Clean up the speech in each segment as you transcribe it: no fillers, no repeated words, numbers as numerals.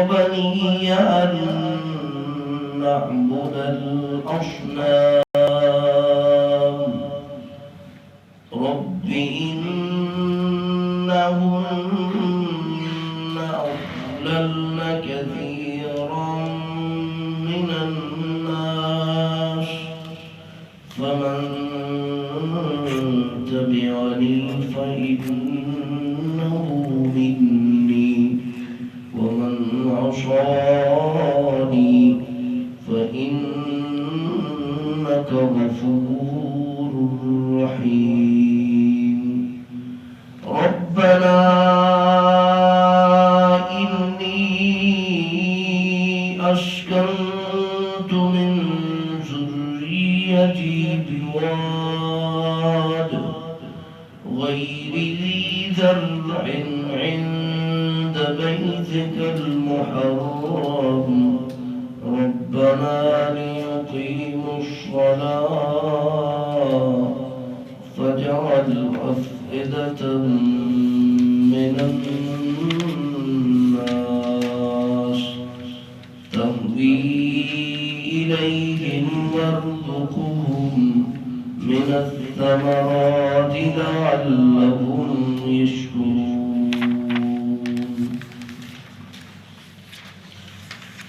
بني أن نعبد الأصنام رب إنهن أضللن كثيرا من الناس فمن تبعني فإنه مني ومن عصاني فإنك غفور رحيم ربنا إني أسكنت من ذريتي بواد غير ذي زرع عند بيتك المحرم ربنا ليقيموا الصلاة فاجعل أفئدة من الناس تهوي إليهم وارزقهم من الثمرات لعلهم يشكرون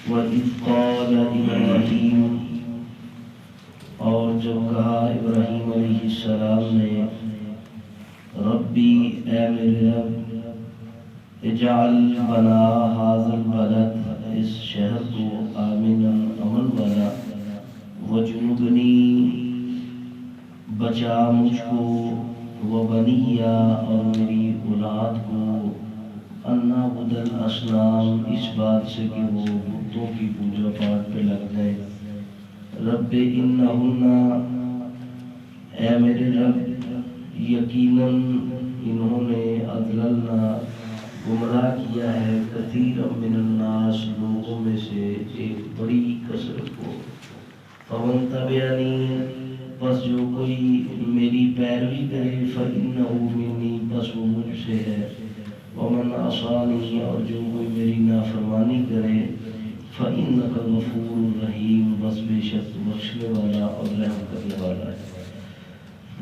وَإِذْ قَالَ إِبْرَاهِيمُ اور جب کہا ابراہیم علیہ السلام نے ربی اے میرے رب اجعل بنا ھذا البلد اس شہر کو آمنا امن والا وجنبنی بچا مجھ کو وبنیا اور میری اولاد کو ان نعبد الاصنام اس بات سے کہ وہ بتوں کی پوجا پاٹ پہ لگ جائے رب انہن اے میرے رب یقیناً انہوں نے اضللنا گمراہ کیا ہے کثیر من الناس لوگوں میں سے ایک بڑی کثرت کو فمن تبعنی بس جو کوئی میری پیروی کرے فإنہ منی بس وہ مجھ سے ہے ومن عصانی اور جو کوئی میری نافرمانی کرے فإنک غفور رحیم بس بے شک بخشنے والا اور رحم کرنے والا ہے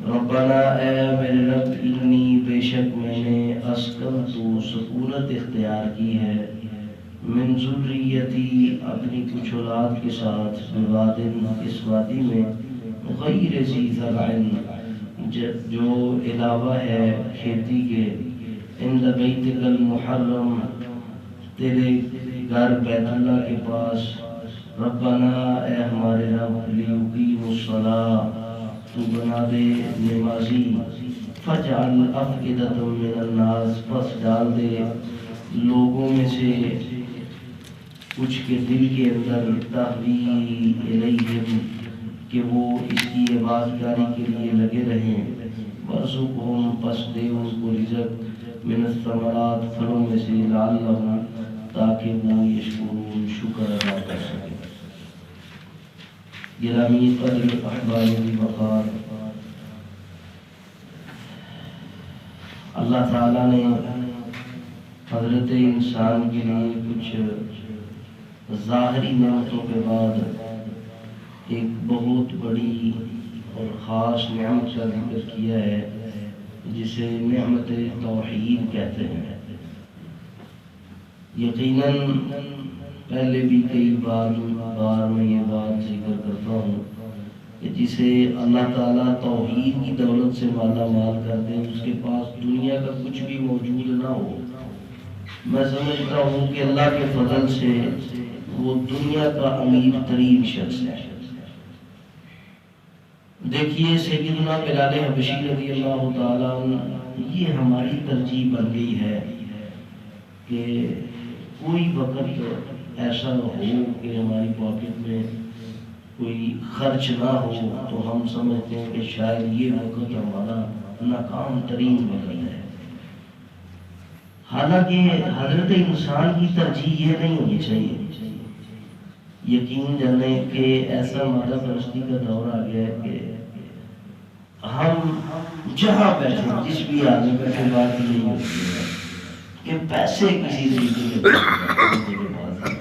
ربنا اے میرے رب انی بے شک میں نے اسکنت سکونت اختیار کی ہے من ذریتی اپنی کچھ اولاد کے ساتھ بوادن اس وادی میں غیر ذی زرع جو علاوہ ہے کھیتی کے عند بیتک المحرم تیرے گھر بیت اللہ کے پاس ربنا اے ہمارے رب لیقیموا الصلاۃ تو بنا دے نمازی فجعل افئدۃ من الناس پس ڈال دے لوگوں میں سے کچھ کے دل کے اندر تہوی الیہم کہ وہ اس کی عبادت گاری کے لیے لگے رہیں وارزقہم پس دے ان کو رزق من الثمرات پھلوں میں سے لعلہم تاکہ وہ یشکرون شکر ادا کر سکیں گرامی قدر احباب وقار اللہ تعالیٰ نے حضرت انسان کے لیے کچھ ظاہری نعمتوں کے بعد ایک بہت بڑی اور خاص نعمت کا ذکر کیا ہے جسے نعمت توحید کہتے ہیں یقیناً پہلے بھی کئی بار میں یہ بات ذکر کرتا ہوں کہ جسے اللہ تعالیٰ توحید کی دولت سے مالا مال کر دیں اس کے پاس دنیا کا کچھ بھی موجود نہ ہو میں سمجھتا ہوں کہ اللہ کے فضل سے وہ دنیا کا امیر ترین شخص ہے دیکھیے سیدنا بلال حبشی رضی اللہ تعالیٰ عنہ یہ ہماری ترجیح بن گئی ہے کہ کوئی وقت ایسا ہو کہ ہماری پاکٹ میں کوئی خرچ نہ ہو تو ہم سمجھتے ہیں کہ شاید یہ وقت ہمارا ناکام ترین وقت ہے حالانکہ حضرت انسان کی ترجیح یہ نہیں ہونی چاہیے یقین جانے کہ ایسا مادہ پرستی کا دور آ گیا ہے کہ ہم جہاں بیٹھے جس بھی آدمی بیٹھے بات نہیں ہوتی ہے کہ پیسے کسی طریقے کے پاس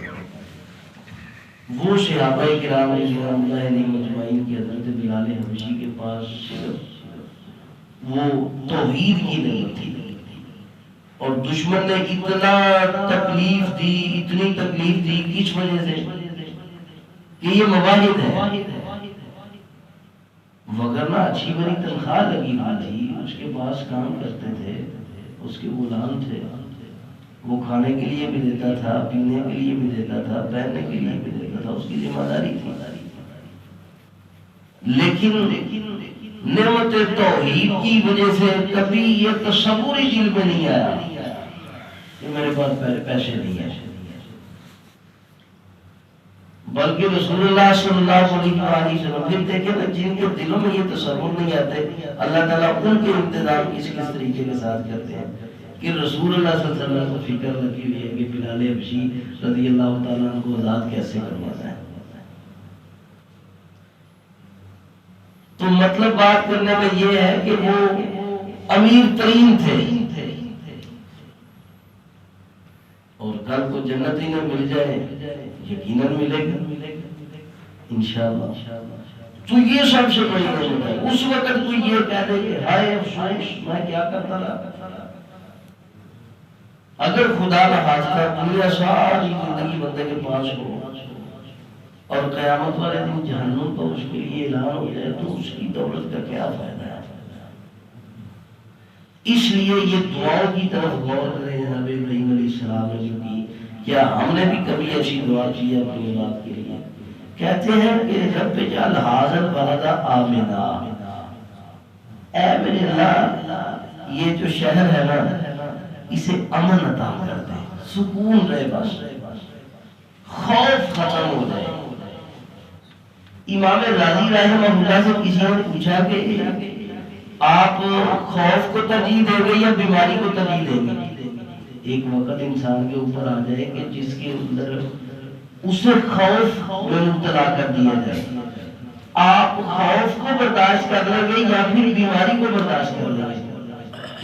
وہ صحابہ کرام رضوان اللہ علیہم مجمعین کی حضرت بلال حبشی کے پاس صرف وہ توحید کی نعمت تھی، اور دشمن نے اتنا تکلیف دی، اتنی تکلیف دی، کس وجہ سے کہ یہ مواہد ہے، وگرنہ اچھی بڑی تنخواہ لگی ہوئی تھی، اس کے پاس کام کرتے تھے، اس کے غلام تھے، وہ کھانے کے لیے بھی دیتا تھا، پینے کے لیے بھی دیتا تھا، پہننے کے لیے بھی دیتا تھا، اس کی ذمہ داری تھی. لیکن نعمت توحید کی وجہ سے کبھی یہ تصور ہی دل میں نہیں آیا کہ میرے پاس پیسے نہیں ہیں، بلکہ رسول اللہ صلی اللہ علیہ وسلم پھر دیکھیں نا جن کے دلوں میں یہ تصور نہیں آتے، اللہ تعالیٰ ان کے انتظام کس طریقے کے ساتھ کرتے ہیں کہ رسول اللہ صلی اللہ علیہ وسلم کو فکر لگی ہوئی ہے کہ بلال حبشی رضی اللہ تعالیٰ عنہ کو آزاد کیسے کروانا ہے. تو مطلب بات کرنے کا یہ ہے کہ وہ امیر ترین تھے، اور کل کو جنت ہی نہ مل جائے یقیناً ملے گا انشاءاللہ. تو یہ سب سے بڑی نعمت ہے. اس وقت کوئی یہ کہہ دے کہ ہائے افسوس میں کیا کرتا رہا، اگر خدا نہ خواستہ دنیا ساری زندگی بندے کے پاس ہو اور قیامت والے دن جہنم پر اس کے لیے اعلان ہو جائے تو اس کی دولت کا کیا فائدہ ہے. اس لیے یہ دعاؤں کی طرف غور کریں جناب ابراہیم علیہ السلام نے جو کی. کیا ہم نے بھی کبھی ایسی دعا کی ہے اپنی اولاد کے لیے؟ کہتے ہیں کہ رب اجعل ھذا البلد آمنا، اے میرے اللہ یہ جو شہر ہے نا اسے امن عطا کر دے، سکون رہے، بس خوف ختم ہو جائے. امام راضی رحمہ اللہ سے کسی نے پوچھا کہ آپ خوف کو ترجیح دیں گے یا بیماری کو ترجیح دیں گے؟ ایک وقت انسان کے اوپر آ جائے کہ جس کے اندر اسے خوف میں مبتلا کر دیا جائے، آپ خوف کو برداشت کر لیں گے یا پھر بیماری کو برداشت کر لیں گے؟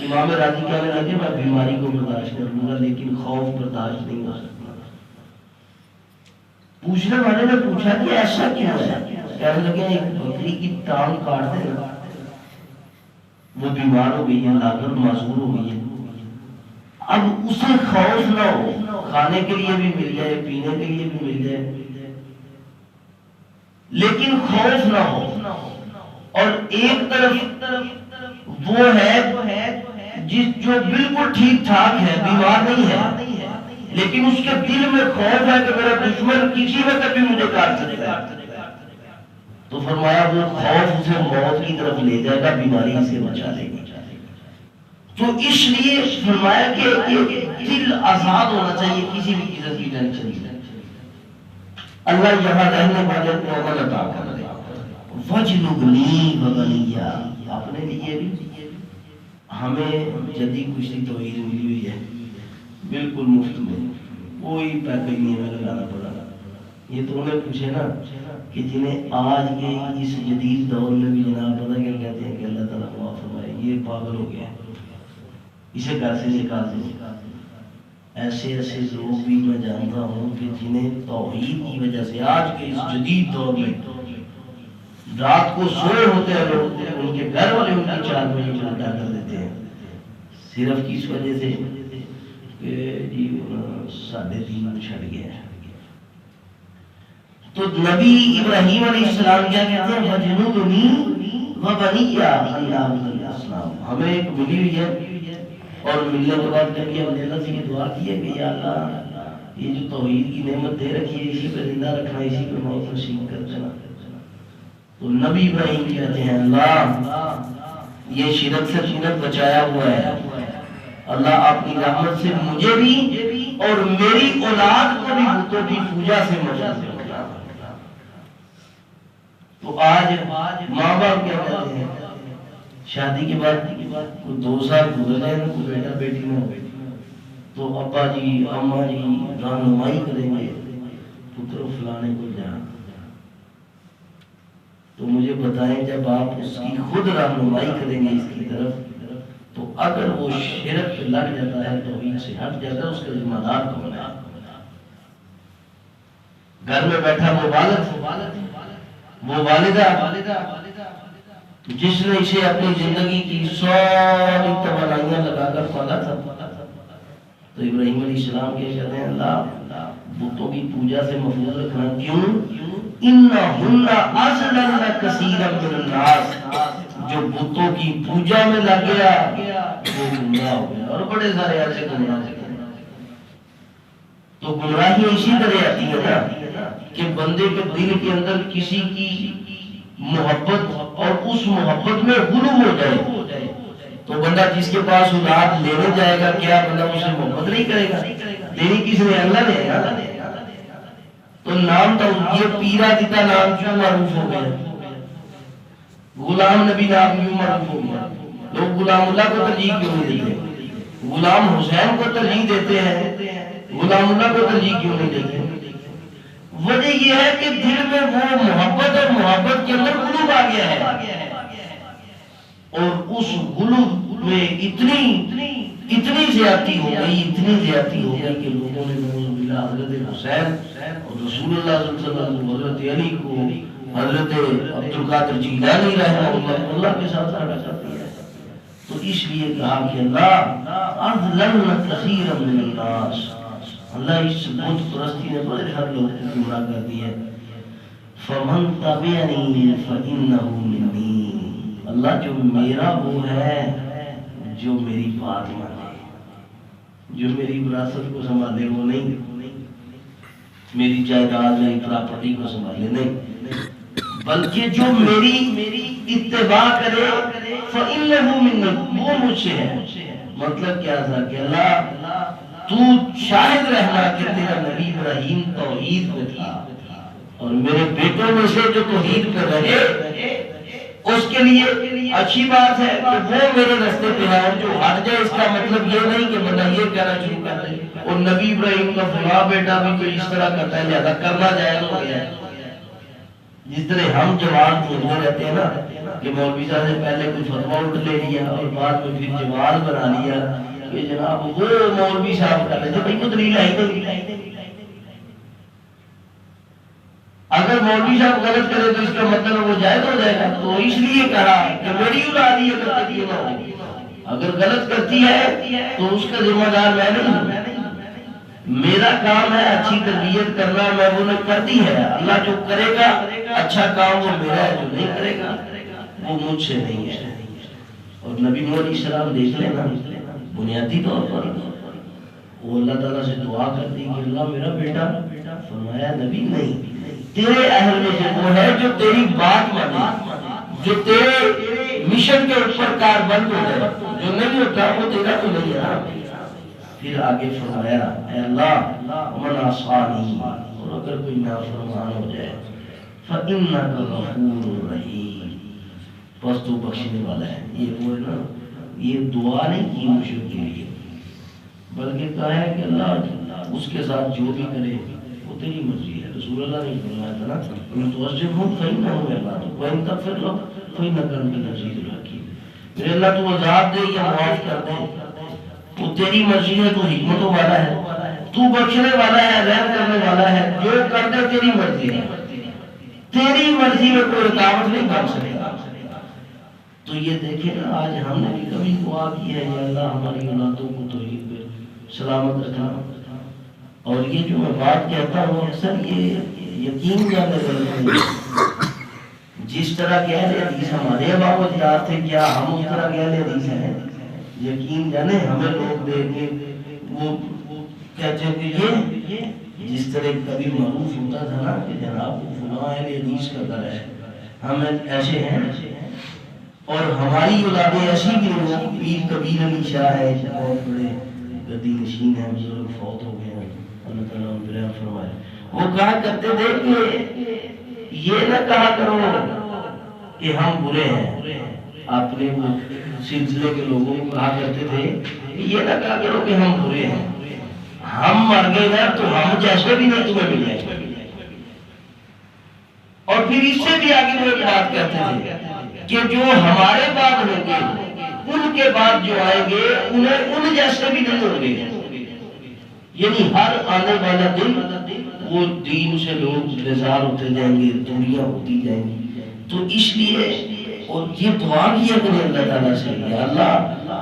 امام راضی کہنے لگے میں بیماری کو برداشت کر لوں گا لیکن خوف برداشت نہیں ہو سکتا. پوچھنے والے نے پوچھا کہ ایسا کیا ہے؟ کہنے لگے ایک بکری کی ٹانگ کاٹ دے، وہ بیمار ہو گئی ہے، لاغر معذور ہو گئی ہے، اب اسے خوف نہ ہو، کھانے کے لیے بھی مل جائے، پینے کے لیے بھی مل جائے، لیکن خوف نہ ہو. اور ایک طرف وہ ہے جو بالکل ٹھیک ٹھاک ہے، بیمار نہیں ہے، لیکن اس کے دل میں خوف ہے کہ میرا دشمن کسی وقت بھی مجھے کاٹ سکتا ہے. تو فرمایا وہ خوف اسے موت کی طرف لے جائے گا، بیماری سے بچا لے گی. تو اس لیے فرمایا کہ دل آزاد ہونا چاہیے، کسی بھی قسم کی ٹینشن نہیں. اللہ یہاں رہنے والے کو عمل عطا کر دے. وجنبنی وبنیہ، اپنے لیے بھی ہمیں جدید کشتی توحید ملی ہوئی ہے بالکل مفت میں، کوئی پیکج نہیں ہمیں لگانا پڑا. یہ تو انہیں پوچھے نا کہ جنہیں آج کے اس جدید دور میں بھی جناب پتہ کیا کہتے ہیں کہ اللہ تعالیٰ کو معاف فرمائے یہ پاگل ہو گیا ہے، اسے گھر سے نکال دیں. ایسے لوگ بھی میں جانتا ہوں کہ جنہیں توحید کی وجہ سے آج کے اس جدید دور میں رات کو سوئے ہوتے ہیں لوگ، ان کے گھر والے ان کی 4 بجے الٹا کر دیتے ہیں، صرف کس وجہ سے کہ جی ساڑھے 3 چھڑ گیا ہے. تو نبی ابراہیم علیہ السلام کیا کہتے ہیں؟ وجنبنی وبنیہ ان نعبد الاصنام. ہمیں ایک ملی ہوئی ہے، اور ملنے کے بعد کبھی ہم نے اللہ سے یہ دعا کی ہے کہ یا اللہ یہ جو توحید کی نعمت دے رکھی ہے اسی پہ زندہ رکھنا، اسی پہ موت نصیب کر دینا. تو نبی ابراہیم کہتے ہیں اللہ یہ شرک سے سنت بچایا ہوا ہے، اللہ اپنی رحمت سے مجھے بھی اور میری اولاد کو بھی بتوں کی پوجا سے محفوظ رکھنا. تو آج ماں باپ کیا کہتے ہیں؟ شادی کے بعد کوئی 2 سال گزر جائے نا، کوئی بیٹا بیٹی نہ ہو تو ابا جی اماں جی رہنمائی کریں گے پتر فلانے کو جا. تو مجھے بتائیں جب آپ اس کی خود رہنمائی کریں گے اس کی طرف تو اگر وہ شرک پہ لگ جاتا ہے توحید سے ہٹ جاتا ہے، اس کا ذمہ دار کون ہے؟ گھر میں بیٹھا وہ والدہ جس نے اسے اپنی زندگی کی ساری توانائیاں لگا کر پالا تھا، تو ابراہیم علیہ السلام کے کہتے ہیں اللہ بتوں کی پوجا سے محفوظ رکھنا کیوں؟ انہن اضللن کثیرا من الناس، جو بتوں کی پوجا میں لگ گیا وہ گمراہ ہو گیا، اور بڑے سارے ایسے گمراہ ہو گئے۔ تو گمراہی اسی طرح آتی ہے نا کہ بندے کے دل کے اندر کسی کی محبت اور اس محبت میں غلو ہو جائے، تو بندہ جس کے پاس اولاد لینے جائے گا کیا بندہ اسے محبت نہیں کرے گا؟ تیری کس نے؟ اللہ نے نا۔ تو نام تو یہ پیرا دیتا نام کیوں معروف ہو گیا؟ غلام نبی نام کیوں معروف ہو گیا؟ لوگ غلام اللہ کو ترجیح کیوں نہیں دیتے؟ غلام حسین کو ترجیح دیتے ہیں، غلام اللہ کو ترجیح کیوں نہیں دیتے؟ وجہ یہ ہے کہ دل میں وہ محبت اور محبت کے اندر غلو آ گیا ہے، اور اس غلو میں اتنی زیادتی ہو گئی کہ لوگوں نے نعوذ باللہ حضرت حسین اور رسول اللہ صلی اللہ علیہ وسلم حضرت علی کو حضرت عبد القادر جیلانی رحمہ اللہ کے ساتھ رکھا کرتی ہے۔ تو اس لیے کہا کہ اللہ اضللن کثیرا من الناس، اللہ اس بت پرستی نے بڑے ہر لوگ کو گمراہ کر دیا۔ فمن تبعنی فانہ منی، اللہ جو میرا وہ ہے جو میری بات مانے، جو میری وراثت کو سنبھالے وہ نہیں، میری جائیداد میں پراپرٹی کو سنبھالے نہیں، بلکہ جو میری اتباع کرے فانہ منی، وہ مجھ سے ہے۔ مطلب کیا تھا کہ اللہ تو شاہد رہنا کہ تیرا نبی ابراہیم توحید پہ تھا، اور میرے بیٹوں میں سے جو توحید پہ رہے اس کے لیے اچھی بات ہے کہ وہ میرے راستے پہ ہے، اور جو ہٹ جائے اس کا مطلب یہ نہیں کہ بندہ یہ کہنا شروع کر دے اور نبی ابراہیم کا فلاں بیٹا بھی کوئی اس طرح کرتا ہے لہذا کرنا جائز ہو گیا ہے۔ جس طرح ہم جوال ڈھونڈتے رہتے ہیں نا کہ مولوی صاحب نے پہلے کوئی فتویٰ اٹھ لے لیا اور بعد میں پھر جوال بنا لیا کہ جناب وہ مولوی صاحب کر رہے تھے، بھائی کو دلیل آئی نہیں۔ اگر مولوی صاحب غلط کرے تو اس کا مطلب وہ جائز ہو جائے گا، تو اس لیے کہا کہ میری اولاد یہ کرتی ہے، اگر غلط کرتی ہے تو اس کا ذمہ دار میں نہیں ہوں، میرا کام ہے اچھی تربیت کرنا، میں وہ کرتی ہے، اللہ جو کرے گا اچھا کام وہ میرا ہے، جو نہیں کرے گا وہ مجھ سے نہیں ہے۔ اور نبی نوح علیہ السلام دیکھ لینا بنیادی طور پر وہ اللہ تعالیٰ سے دعا کرتی کہ اللہ میرا بیٹا، فرمایا نبی نہیں، تیرے اہل میں سے وہ ہے جو تیری بات مانے، جو تیرے مشن کے اوپر کاربند ہو جائے، جو نہیں ہوتا وہ تیرا تو نہیں ہے۔ پھر آگے فرمایا اے اللہ من عصانی، اور اگر کوئی نافرمان ہو جائے فإنک غفور رحیم، بس تو بخشنے والا ہے۔ یہ وہ ہے نا، یہ دعا نہیں کی مشرک کے لیے، بلکہ کہا ہے کہ اللہ اس کے ساتھ جو بھی کرے وہ تیری مرضی ہے۔ رسول اللہ نے فرمایا تھا نا ان تعذبهم فإنهم عبادک وإن تغفر لهم فإنک أنت العزیز الحکیم، میرے اللہ تو عذاب دے یا معاف کر دے تو تیری مرضی ہے، تو حکمتوں والا ہے، تو بخشنے والا ہے، رحم کرنے والا ہے، جو کر دے تیری مرضی ہے، تیری مرضی میں کوئی رکاوٹ نہیں بن سکتا۔ تو یہ دیکھیں نا آج ہم نے بھی کبھی دعا کی ہے یا اللہ ہماری اولادوں کو توحید پہ سلامت رکھنا، اور یہ جو میں بات کہتا ہوں اکثر یہ یقین جانے والے جس طرح کہہ رہے حدیث ہمارے ابا و اجداد تھے، کیا ہم اس طرح کہہ رہے حدیث ہیں؟ یقین جانے ہمیں لوگ دیکھ کے وہ کہتے ہیں کہ یہ جس طرح کبھی معروف ہوتا تھا نا کہ جناب فلاں اہل حدیث کا گھر ہے، ہم ایسے ہیں، اور ہماری اولادیں ایسی بھی لوگ پیر کبیر علی شاہ ہے بہت بڑے گدی نشین ہیں، بزرگ فوت ہو گئے ہیں، اللہ تعالیٰ ان پر رحم فرمائے، وہ کہا کرتے تھے کہ یہ نہ کہا کرو کہ ہم برے ہیں، اپنے وہ سلسلے کے لوگوں کو کہا کرتے تھے یہ نہ کہا کرو کہ ہم برے ہیں، ہم مر گئے نا تو ہم جیسے بھی نہیں تمہیں مل جائے۔ اور پھر اس سے بھی آگے وہ ایک بات کہتے تھے کہ جو ہمارے بعد ہوں گے ان کے بعد جو آئیں گے انہیں ان جیسے بھی نہیں ہوں گے. یعنی ہر آنے والا دن وہ دین سے لوگ بیزار ہوتے جائیں گے، دوریاں ہوتی جائیں گی. تو اس لیے اور یہ دعا کیا کریں اللہ تعالیٰ سے، یا اللہ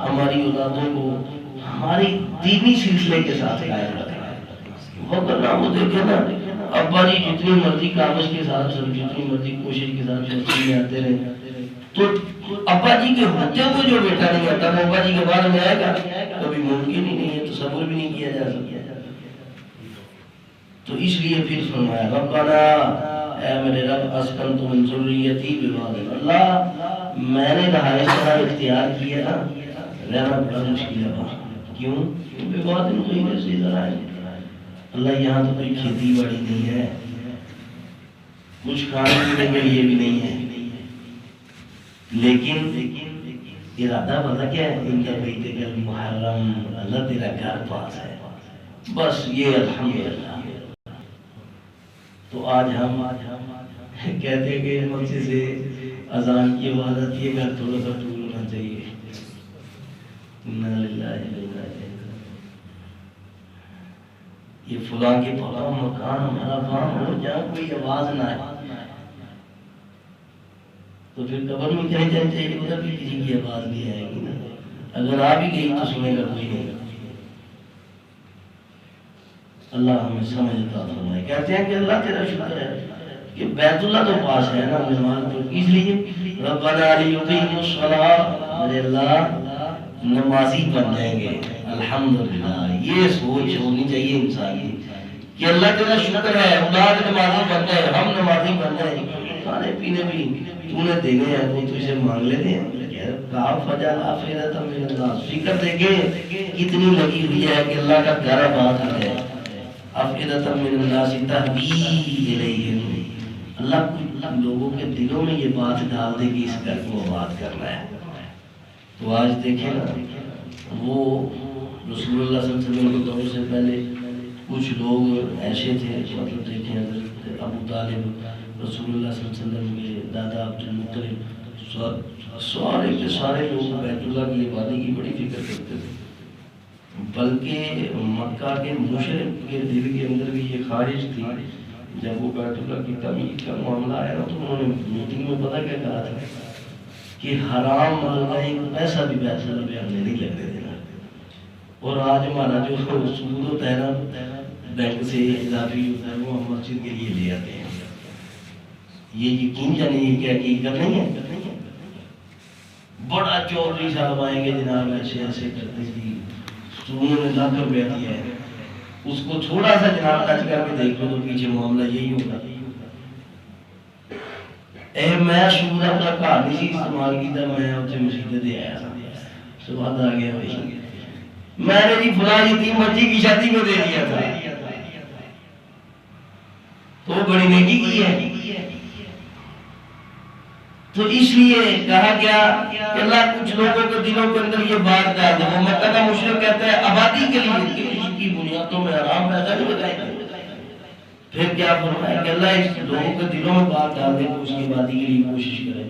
ہماری اولادوں کو ہماری دینی سلسلے کے ساتھ قائم رکھنا ہے. ورنہ وہ دیکھیں نا ابا جی جتنی مرضی کاغذ کے ساتھ جتنی مرضی کوشش کے ساتھ فیصلے میں آتے رہے، تو ابا جی کے ہوتے ہوئے جو بیٹا نہیں آتا وہ ابا جی کے بعد میں آئے گا، کبھی ممکن ہی نہیں ہے، تصور بھی نہیں کیا جا سکتا. تو اس لیے پھر فرمایا ربنا، اے میرے رب اسکنت من ذریتی بواد، اللہ میں نے رہائش جگہ اختیار کی ہے نا، رہنا بڑا مشکل ہے وہاں. کیوں؟ بواد غیر ذی زرع، اللہ یہاں تو کوئی کھیتی باڑی نہیں ہے، کچھ کھانے پینے کے لیے بھی نہیں ہے، لیکن ارادہ پتہ کیا ہے؟ ان کا بیت المحرم، اللہ تیرا گھر پاس ہے، بس یہ الحمدللہ. تو آج ہم کہتے ہیں کہ مسجد سے اذان کی آواز آتی ہے، گھر تھوڑا سا دور ہونا چاہیے. انا للہ و انا الیہ راجعون. یہ فلاں کے فلاں مکان ہمارا فام ہو جہاں کوئی آواز نہ ہے، تو پھر قبر میں کہیں جانا چاہیے، ادھر بھی کسی کی آواز نہیں آئے گی نا. اگر آ بھی گئی تو سنے گا کوئی نہیں. اللہ ہمیں سمجھ عطا فرمائے. کہتے ہیں کہ اللہ تیرا شکر ہے کہ بیت اللہ تو پاس ہے نا، نماز تو اس لیے ربنا لیقیموا الصلاۃ، میرے اللہ نمازی بن جائیں گے. الحمدللہ یہ سوچ ہونی چاہیے انسان کی کہ اللہ تیرا شکر ہے اولاد نمازی بن جائے، ہم نمازی بن جائیں. کھانے پینے بھی تو نے دینے ہیں تو اسے مانگ لیتے ہیں. فکر دیکھیں کتنی لگی ہوئی ہے کہ اللہ کا گھر آباد ہے. افئدۃ من الناس تہوی الیہم، اللہ لوگوں کے دلوں میں یہ بات ڈال دے کہ اس گھر کو آباد کرنا ہے. تو آج دیکھیں نا، وہ رسول اللہ صلی اللہ علیہ وسلم کے دور سے پہلے کچھ لوگ ایسے تھے، مطلب دیکھیں حضرت ابو طالب رسول اللہ صلی اللہ علیہ وسلم کے دادا عبد المطلب، سارے کے سارے لوگ بیت اللہ کی آبادی کی بڑی فکر کرتے تھے. بلکہ مکہ کے مشرک کے دل کے اندر بھی یہ خواہش تھی. جب وہ بیت اللہ کی تعمیر کا معاملہ آیا نا، تو انہوں نے میٹنگ میں پتہ کیا کہا تھا کہ حرام مال کا ایک پیسہ بھی بیت اللہ میں ہم نے نہیں لگنے دینا. اور آج ہمارا جو سود ہوتا ہے نا بینک سے اضافی ہوتا ہے، وہ ہم مسجد کے لیے لے آتے ہیں. یہ یقین جانے یہ کیا حقیقت نہیں ہے. بڑا چودھری صاحب آئیں گے جناب ایسے ایسے کرتے تھی، سنوں نے لاکھ روپیہ دیا ہے، اس کو تھوڑا سا جناب ٹچ کر کے دیکھ لو تو پیچھے معاملہ یہی ہوگا. اے میں سود اپنا گھر نہیں سی استعمال کیتا، میں اتنے مسجد دے آیا تھا، سواد آ گیا بھائی، میں نے جی فلاں یتیم بچی کی شادی میں دے دیا تھا، تو وہ بڑی نیکی کی ہے. تو اس لیے کہا گیا کہ اللہ کچھ لوگوں کے دلوں کے اندر یہ بات ڈال دے. وہ مکہ کا مشرک کہتا ہے آبادی کے لیے اس کی بنیادوں میں حرام پیسہ نہیں لگائیں گے. پھر کیا فرمایا کہ اللہ اس لوگوں کے دلوں میں بات ڈال دے تو اس کی آبادی کے لیے کوشش کرے.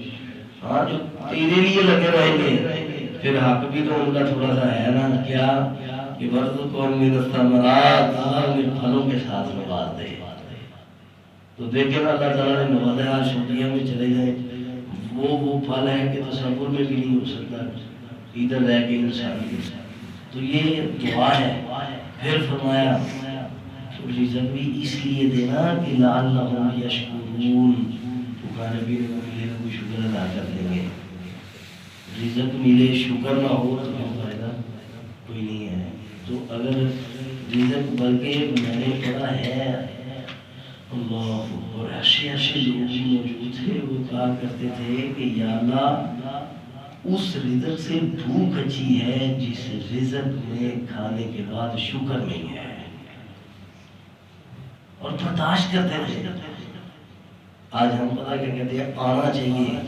ہاں جو تیرے لیے لگے رہیں گے پھر حق بھی تو ان کا تھوڑا سا ہے نا، کیا کہ وَرْزُقْهُم مِّنَ الثَّمَرَاتِ، اللہ پھلوں کے ساتھ نواز دے. تو دیکھیں نا اللہ تعالیٰ نے نوازا. آج چھٹیاں میں چلے جائیں، وہ پھل ہے کہ تصور میں بھی نہیں ہو سکتا ادھر رہ کے انسان کے. تو یہ دعا ہے. پھر فرمایا رزق بھی اس لیے دینا کہ لعلہم یشکرون، تو کھانے پینے کو ملے تو کوئی شکر ادا کر دیں گے. رزق ملے شکر نہ ہو تو کوئی فائدہ کوئی نہیں ہے. تو اگر رزق بلکہ میں نے پڑھا ہے اللہ، اور ایسے ایسے لوگ موجود تھے وہ کہا کرتے تھے کہ یا اللہ اس رزق سے بھوک اچھی ہے جس رزق میں کھانے کے بعد شکر نہیں ہے، اور برداشت کرتے تھے. آج ہم پتہ کیا کہتے ہیں، آنا چاہیے،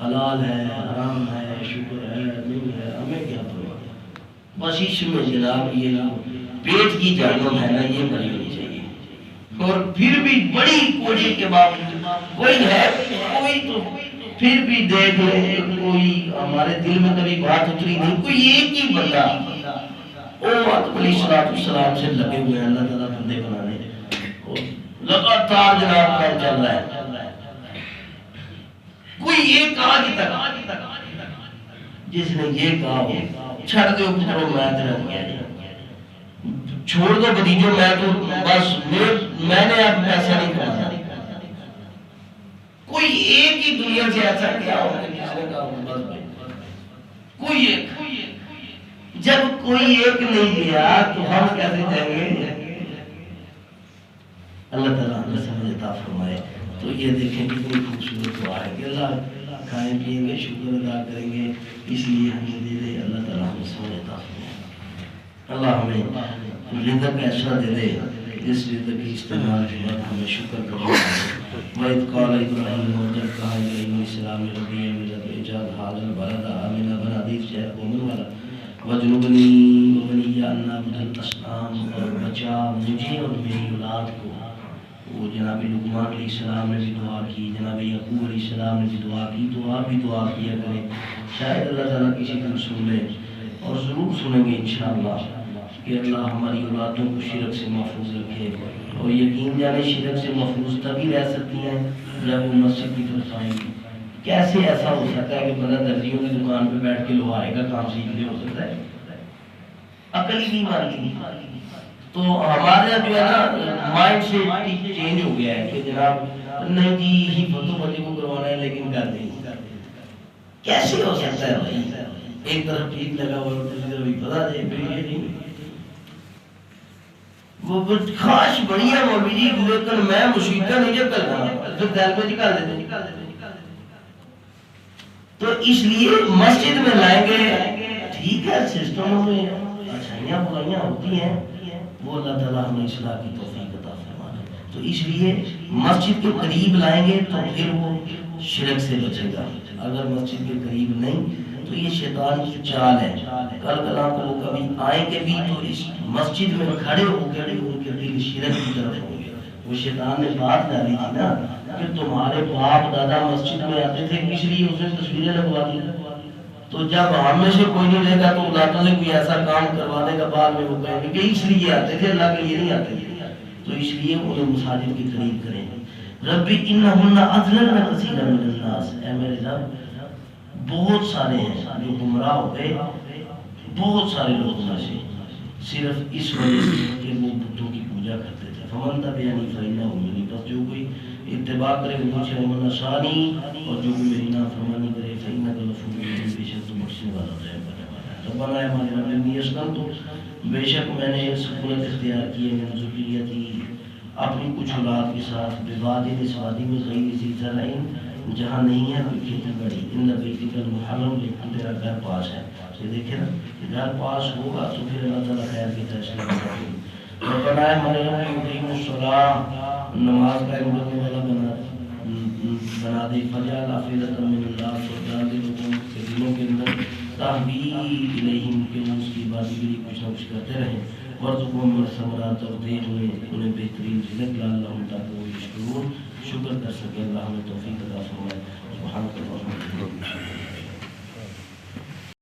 حلال ہے حرام ہے شکر ہے نہیں ہے ہمیں کیا پرواہ. بس اس میں جناب یہ پیٹ کی جانب ہے نا یہ بڑی ہونی چاہیے. اور پھر بھی بڑی کوشش کے باوجود کوئی ہے کوئی تو پھر بھی دیکھ لیں کوئی ہمارے دل میں کبھی بات اتری نہیں، کوئی ایک ہی بندہ آدم علیہ السلام سے لگے ہوئے ہیں اللہ تعالیٰ بندے بنانے، لگاتار جناب کام چل رہا ہے، کوئی ایک آج تک جس نے یہ کہا ہو چھڑ دو پترو میں تیرا کیا چھوڑ دو بھتیجو میں تو بس میں نے اب پیسہ نہیں کمانا، کوئی ایک ہی دنیا سے ایسا کیا ہو جس نے کہا بس کوئی ایک، جب کوئی ایک نہیں گیا تو ہم کیسے جائیں گے؟ اللہ تعالیٰ ہمیں سمجھ عطا فرمائے۔ تو یہ دیکھیں کتنی خوبصورت دعا ہے کہ اللہ کھائیں پیئیں گے شکر ادا کریں گے، اس لیے ہمیں دے دے، اللہ تعالیٰ ہمیں سمجھ عطا فرمائے، اللہ ہمیں رزق ایسا دے دے جس رزق کی استعمال کے بعد ہمیں شکر کرنا ہے۔ وَإِذْ قَالَ إِبْرَاهِيمُ وَجَدْ كَهَا إِبْرَاهِيمُ السَّلَامِ رَبِّي أَمِنَ بِإِجَادِ هَذَا الْبَلَدَ آمِنًا بن حدیث شہر قومن والا وَجْنُبْنِي وَبَنِيَّ أَن نَعْبُدَ الْأَصْنَامَ، اور بچا مجھے اور میری اولاد کو۔ وہ جناب لقمان علیہ السلام نے بھی دعا کی، جناب یعقوب علیہ السلام نے بھی دعا کی، تو آپ بھی دعا کیا کریں، شاید اللہ تعالیٰ کسی دن سن لے، اور ضرور سنیں گے انشاءاللہ کہ اللہ ہماری اولادوں کو شرک سے محفوظ رکھے، اور یقین جانے شرک سے محفوظ تبھی رہ سکتی ہیں جب وہ مسجد کی طرف آئیں گی۔ کیسے ایسا ہو سکتا ہے کہ بندہ درزیوں کی دکان پہ بیٹھ کے لوہارے کا کام سیکھ لے؟ ہو سکتا ہے؟ عقل ہی نہیں مانتی۔ تو ہمارا جو ہے نا مائنڈ سے چینج ہو گیا ہے کہ جناب نہیں جی ہی فتو بچے کو کروانا ہے لیکن کر دیں۔ کیسے ہو سکتا ہے بھائی؟ ایک طرف ٹھیک لگا اور دوسری طرف بھی پتا دے پھر یہ نہیں، وہ خواہش بڑی ہے مولوی جی لیکن میں مشیقہ نہیں جب کرنا تو دل میں نکال دیتے۔ تو اس لیے مسجد میں لائیں گے، ٹھیک ہے سسٹموں میں اچھائیاں برائیاں ہوتی ہیں، وہ اللہ تعالیٰ ہمیں اصلاح کی توفیق عطا فرمائے۔ تو اس لیے مسجد کے قریب لائیں گے تو پھر وہ شرک سے بچے گا، اگر مسجد کے قریب نہیں تو یہ شیطان کی چال ہے۔ کل کلام کو وہ کبھی آئیں گے بھی تو اس مسجد میں کھڑے ہو کے ان کے دل شرک کی طرف ہوں گے۔ وہ شیطان نے بات ڈالی تھی نا کہ تمہارے باپ دادا مسجد میں آتے تھے کس لیے؟ اس نے تصویریں لگوا دی، تو جب ہم میں سے کوئی نہیں رہے گا تو اولادوں سے کوئی ایسا کام کروا دے گا، بعد میں وہ کہیں گے کہ اس لیے آتے تھے، اللہ کے لیے نہیں آتے تھے۔ تو اس لیے انہیں مساجد کی قریب کریں۔ ربی انہن اضللن کثیرا من الناس، اے میرے رب بہت سارے ہیں جو گمراہ ہو گئے، بہت سارے لوگ میں سے صرف اس وجہ سے کہ وہ بتوں کی پوجا کرتے تھے۔ فمن تبعنی فإنہ منی، بس جو کوئی اتباع کرے مجھ سے، ومن عصانی، اور جو کوئی میری نافرمانی کرے فإنک غفور رحیم، بے شک تو بخشنے والا رحم کرنے والا ہے۔ ربنا اے ہمارے رب انی اسکنتو، بے شک میں نے سکونت اختیار کی ہے من ذریتی، اپنی کچھ اولاد کے ساتھ، بوادٍ اس وادی میں غیر ذی زرع، جہاں نہیں ہے کوئی کھیتی باڑی، ان بیتک المحرم، لیکن تیرا گھر پاس ہے۔ یہ دیکھیں نا کہ گھر پاس ہوگا تو پھر اللہ تعالیٰ خیر کے فیصلے کرے گا۔ ربنا اے ہمارے رب یقیموا الصلاۃ، نماز قائم کرنے والا بنا دے، فجعل افئدۃ من الناس، اور ڈال دے لوگوں کے دلوں کے اندر تحوی الیہم، کہ وہ اس کی عبادت کے لیے کچھ نہ کچھ کرتے رہیں، وارزقہم من الثمرات، اور دے انہیں بہترین رزق، لعلہم تاکہ وہ یشکرون، شکر کر سکیں۔ اللہ ہمیں توفیق عطا فرمائے۔